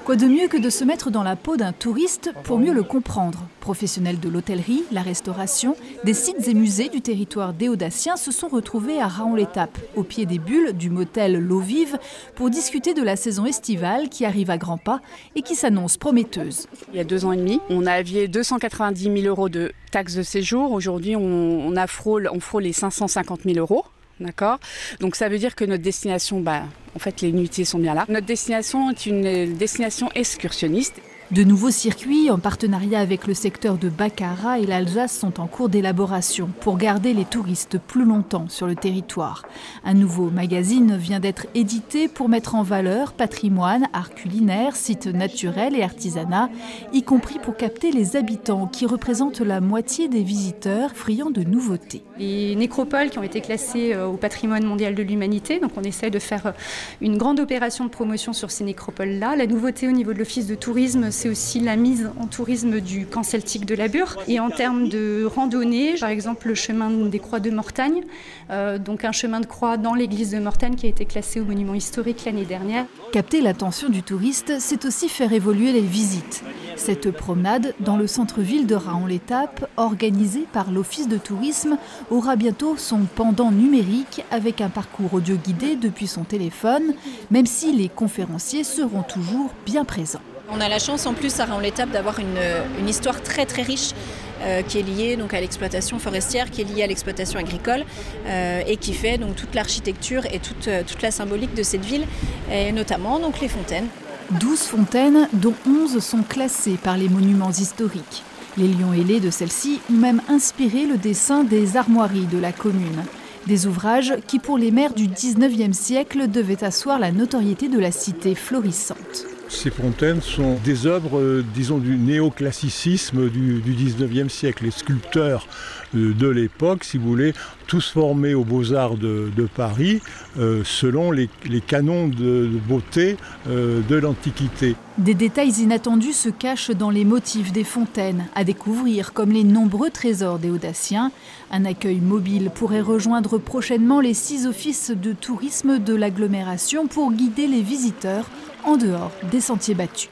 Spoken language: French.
Quoi de mieux que de se mettre dans la peau d'un touriste pour mieux le comprendre? Professionnels de l'hôtellerie, la restauration, des sites et musées du territoire déodatien se sont retrouvés à Raon-l'Étape, au pied des bulles du motel L'Eau Vive, pour discuter de la saison estivale qui arrive à grands pas et qui s'annonce prometteuse. Il y a 2 ans et demi, on a avié 290 000 € de taxes de séjour. Aujourd'hui, on frôle les 550 000 €. D'accord. Donc ça veut dire que notre destination, en fait les nuitées sont bien là. Notre destination est une destination excursionniste. De nouveaux circuits en partenariat avec le secteur de Baccarat et l'Alsace sont en cours d'élaboration pour garder les touristes plus longtemps sur le territoire. Un nouveau magazine vient d'être édité pour mettre en valeur patrimoine, art culinaire, sites naturels et artisanat, y compris pour capter les habitants qui représentent la moitié des visiteurs friands de nouveautés. Les nécropoles qui ont été classées au patrimoine mondial de l'humanité, donc on essaie de faire une grande opération de promotion sur ces nécropoles-là. La nouveauté au niveau de l'office de tourisme, c'est aussi la mise en tourisme du camp celtique de la Bure. Et en termes de randonnée, par exemple le chemin des croix de Mortagne, donc un chemin de croix dans l'église de Mortagne qui a été classé au monument historique l'année dernière. Capter l'attention du touriste, c'est aussi faire évoluer les visites. Cette promenade dans le centre-ville de Raon-l'Étape, organisée par l'Office de tourisme, aura bientôt son pendant numérique avec un parcours audio guidé depuis son téléphone, même si les conférenciers seront toujours bien présents. On a la chance en plus à Raon-l'Étape d'avoir une histoire très très riche qui est liée donc à l'exploitation forestière, qui est liée à l'exploitation agricole et qui fait donc toute l'architecture et toute la symbolique de cette ville, et notamment donc les fontaines. 12 fontaines, dont 11 sont classées par les monuments historiques. Les lions ailés de celles-ci ont même inspiré le dessin des armoiries de la commune. Des ouvrages qui, pour les maires du 19e siècle, devaient asseoir la notoriété de la cité florissante. Ces fontaines sont des œuvres, disons, du néoclassicisme du 19e siècle. Les sculpteurs de l'époque, si vous voulez, tous formés aux Beaux-Arts de Paris, selon les canons de beauté de l'Antiquité. Des détails inattendus se cachent dans les motifs des fontaines, à découvrir comme les nombreux trésors déodatiens. Un accueil mobile pourrait rejoindre prochainement les 6 offices de tourisme de l'agglomération pour guider les visiteurs en dehors des sentiers battus.